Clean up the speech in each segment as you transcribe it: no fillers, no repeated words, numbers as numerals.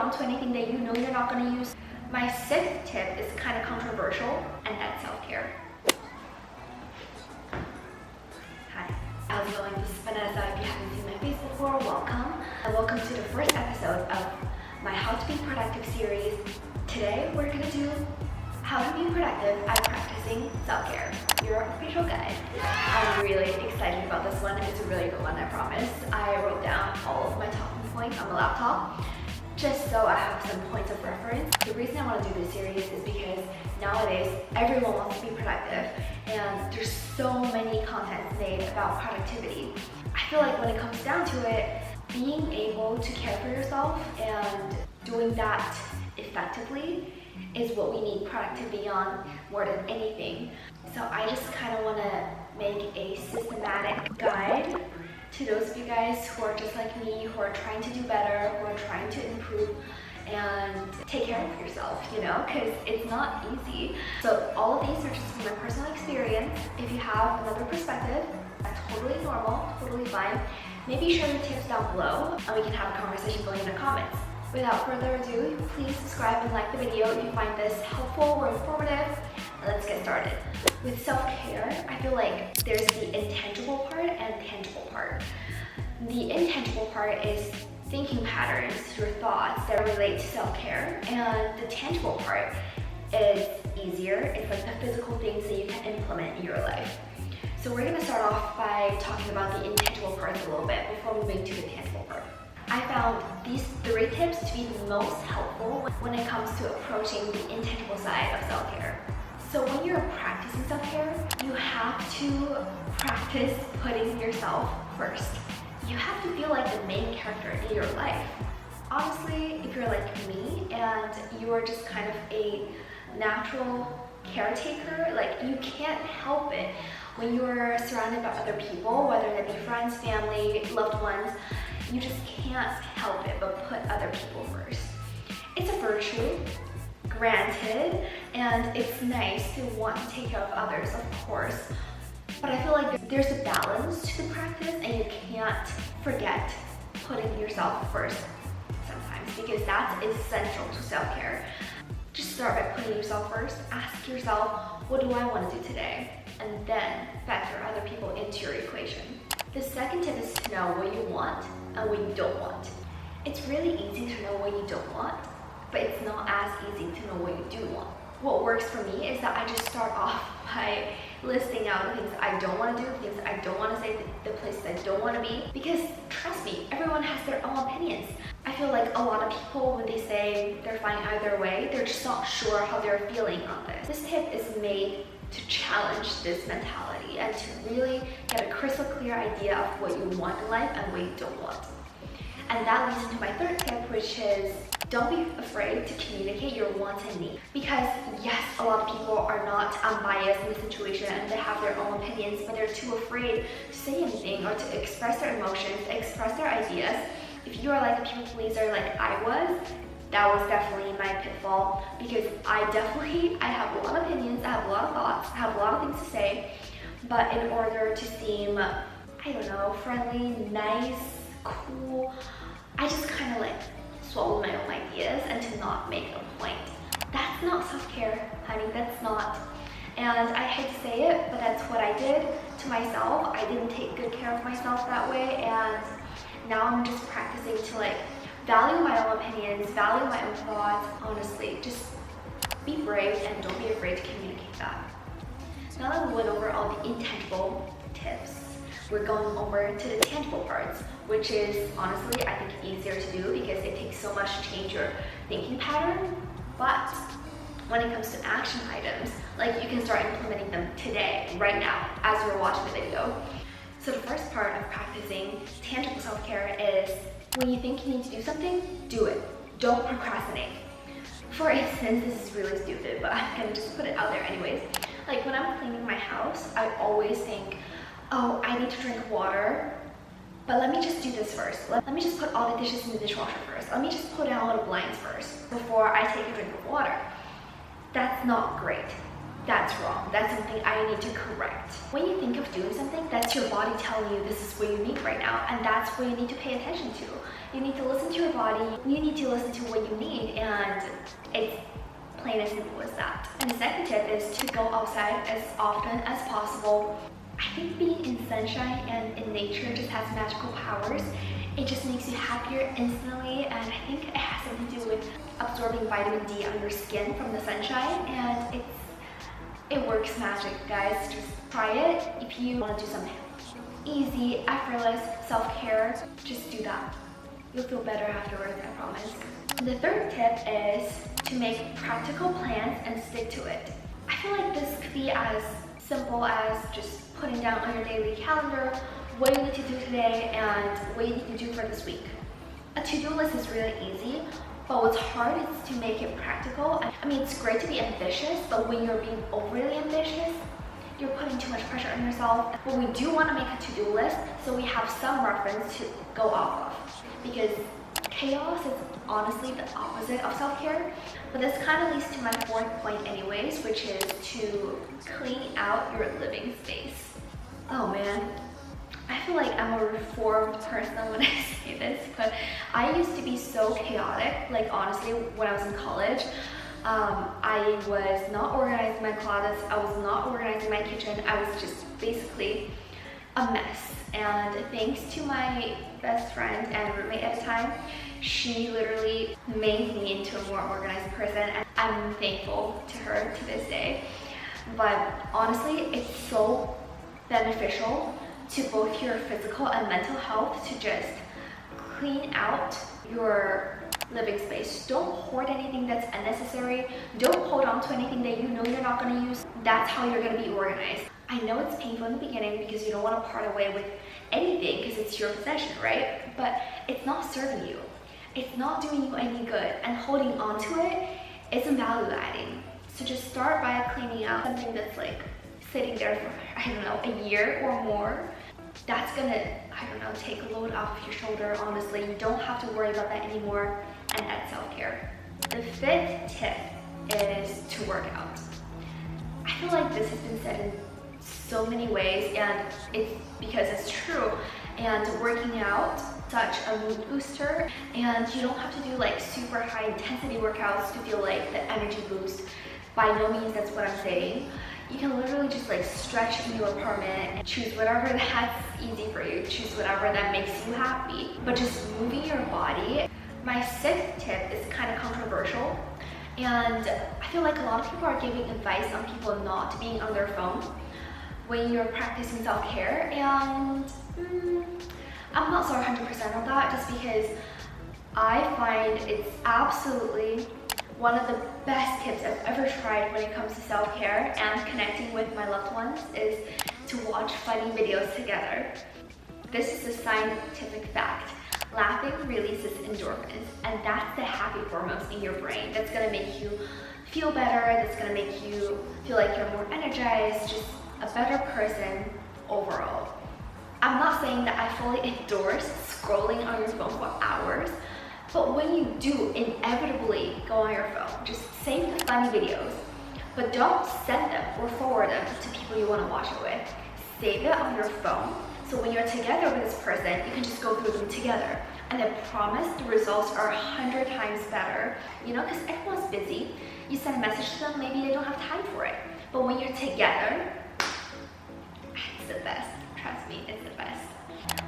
on to anything that you know you're not going to use. My sixth tip is kind of controversial, and that's self-care. Hi, how's it going? This is Vanessa. If you haven't seen my face before, welcome. And welcome to the first episode of my How to Be Productive series. Today, we're going to do how to be productive at practicing self-care. Your official guide. I'm really excited about this one. It's a really good one, I promise. I wrote down all of my talking points on the laptop just so I have some points of reference. The reason I want to do this series is because nowadays everyone wants to be productive and there's so many contents made about productivity. I feel like when it comes down to it, being able to care for yourself and doing that effectively is what we need productivity on more than anything. So I just kind of want to make a systematic guide to those of you guys who are just like me, who are trying to do better, who are trying to improve and take care of yourself, you know, because it's not easy. So all of these are just from my personal experience. If you have another perspective, that's totally normal, totally fine. Maybe share your tips down below and we can have a conversation going in the comments. Without further ado, please subscribe and like the video if you find this helpful or informative. Let's get started. With self-care, I feel like there's the intangible part and tangible part. The intangible part is thinking patterns, your thoughts that relate to self-care, and the tangible part is easier. It's like the physical things that you can implement in your life. So we're gonna start off by talking about the intangible parts a little bit before moving to the tangible part. I found these 3 tips to be the most helpful when it comes to approaching the intangible side of self-care. So when you're practicing self-care, you have to practice putting yourself first. You have to feel like the main character in your life. Honestly, if you're like me and you are just kind of a natural caretaker, like you can't help it when you're surrounded by other people, whether that be friends, family, loved ones, you just can't help it but put other people first. It's a virtue, granted, and it's nice to want to take care of others, of course, but I feel like there's a balance to the practice and you can't forget putting yourself first sometimes because that's essential to self-care. Just start by putting yourself first. Ask yourself, what do I want to do today? And then factor other people into your equation. The second tip is to know what you want and what you don't want. It's really easy to know what you don't want, but it's not as easy to know what you do want. What works for me is that I just start off by listing out the things I don't want to do, the things I don't want to say, the places I don't want to be, because trust me, everyone has their own opinions. I feel like a lot of people, when they say they're fine either way, they're just not sure how they're feeling on this. This tip is made to challenge this mentality and to really get a crystal clear idea of what you want in life and what you don't want. And that leads into my third tip, which is don't be afraid to communicate your wants and needs. Because yes, a lot of people are not unbiased in the situation and they have their own opinions, but they're too afraid to say anything or to express their emotions, express their ideas. If you are like a people pleaser like I was, that was definitely my pitfall because I have a lot of opinions, I have a lot of thoughts, I have a lot of things to say, but in order to seem, I don't know, friendly, nice, cool, I just kind of like swallowed my own ideas and to not make a point. That's not self-care, honey, that's not. And I hate to say it, but that's what I did to myself. I didn't take good care of myself that way, and now I'm just practicing to like value my own opinions, value my own thoughts. Honestly, just be brave and don't be afraid to communicate that. Now that we went over all the intangible tips, we're going over to the tangible parts, which is honestly, I think, easier to do because it takes so much to change your thinking pattern. But when it comes to action items, like you can start implementing them today, right now, as you're watching the video. So the first part of practicing tangible self-care is when you think you need to do something, do it. Don't procrastinate. For instance, this is really stupid, but I'm gonna just put it out there anyways. Like when I'm cleaning my house, I always think, oh, I need to drink water, but let me just do this first. Let me just put all the dishes in the dishwasher first. Let me just put down all the blinds first before I take a drink of water. That's not great. that's wrong. That's something I need to correct. When you think of doing something, that's your body telling you this is what you need right now, and that's what you need to pay attention to. You need to listen to your body, you need to listen to what you need, and it's plain as simple as that. And the second tip is to go outside as often as possible. I think being in sunshine and in nature just has magical powers. It just makes you happier instantly, and I think it has something to do with absorbing vitamin D on your skin from the sunshine, and it works magic, guys. Just try it. If you want to do something easy, effortless self-care, just do that. You'll feel better afterwards, I promise. The third tip is to make practical plans and stick to it. I feel like this could be as simple as just putting down on your daily calendar what you need to do today and what you need to do for this week. A to-do list is really easy, but what's hard is to make it practical. I mean, it's great to be ambitious, but when you're being overly ambitious, you're putting too much pressure on yourself. But we do want to make a to-do list so we have some reference to go off of, because chaos is honestly the opposite of self-care. But this kind of leads to my fourth point anyways, which is to clean out your living space. Oh man, I feel like I'm a reformed person when I say this, but I used to be so chaotic. Like honestly, when I was in college, I was not organizing my closets, I was not organizing my kitchen, I was just basically a mess. And thanks to my best friend and roommate at the time, she literally made me into a more organized person, and I'm thankful to her to this day. But honestly, it's so beneficial to both your physical and mental health to just clean out your living space. Don't hoard anything that's unnecessary. Don't hold on to anything that you know you're not going to use. That's how you're going to be organized. I know it's painful in the beginning because you don't want to part away with anything because it's your possession, right? But it's not serving you. It's not doing you any good, and holding on to it isn't value adding. So just start by cleaning out something that's like sitting there for, I don't know, a year or more. That's gonna, I don't know, take a load off of your shoulder, honestly. You don't have to worry about that anymore, and that's self-care. The fifth tip is to work out. I feel like this has been said in so many ways, and it's because it's true. And working out, such a mood booster, and you don't have to do like super high intensity workouts to feel like the energy boost. By no means that's what I'm saying. You can literally just like stretch in your apartment and choose whatever that's easy for you. Choose whatever that makes you happy. But just moving your body. My sixth tip is kind of controversial, and I feel like a lot of people are giving advice on people not being on their phone when you're practicing self-care, and I'm not so 100% on that, just because I find it's absolutely one of the best tips I've ever tried when it comes to self-care and connecting with my loved ones is to watch funny videos together. This is a scientific fact. Laughing releases endorphins, and that's the happy hormones in your brain. That's gonna make you feel better, that's gonna make you feel like you're more energized, just a better person overall. I'm not saying that I fully endorse scrolling on your phone for hours, but when you do inevitably go on your phone, just save the funny videos, but don't send them or forward them to people you want to watch it with. Save it on your phone, so when you're together with this person, you can just go through them together. And I promise the results are 100 times better. You know, because everyone's busy. You send a message to them, maybe they don't have time for it. But when you're together, it's the best. Trust me, it's the best.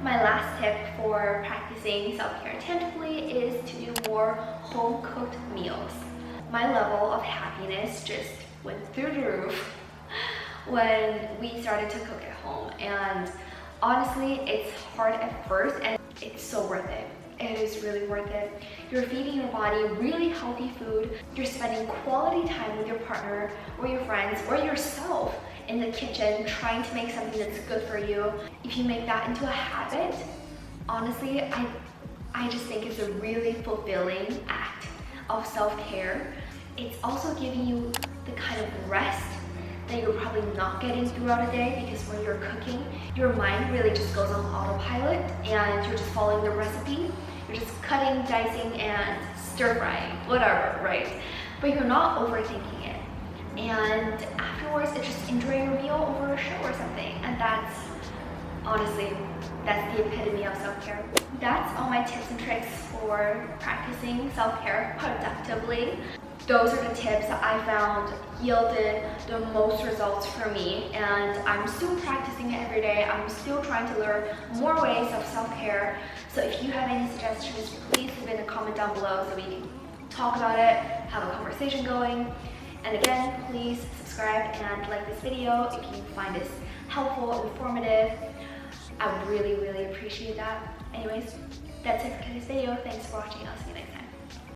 My last tip for practicing self-care tangibly is to do more home-cooked meals. My level of happiness just went through the roof when we started to cook at home, and honestly, it's hard at first and it's so worth it. It is really worth it. You're feeding your body really healthy food. You're spending quality time with your partner or your friends or yourself in the kitchen trying to make something that's good for you. If you make that into a habit, honestly, I just think it's a really fulfilling act of self-care. It's also giving you the kind of rest that you're probably not getting throughout a day, because when you're cooking, your mind really just goes on autopilot and you're just following the recipe. You're just cutting, dicing, and stir frying, whatever, right? But you're not overthinking it. and afterwards it's just enjoying a meal over a show or something. And that's honestly, that's the epitome of self-care. That's all my tips and tricks for practicing self-care productively. Those are the tips that I found yielded the most results for me, and I'm still practicing it every day. I'm still trying to learn more ways of self-care. So if you have any suggestions, please leave it in a comment down below so we can talk about it, have a conversation going. And again, please subscribe and like this video if you find this helpful, informative. I would really, really appreciate that. Anyways, that's it for this video. Thanks for watching. I'll see you next time.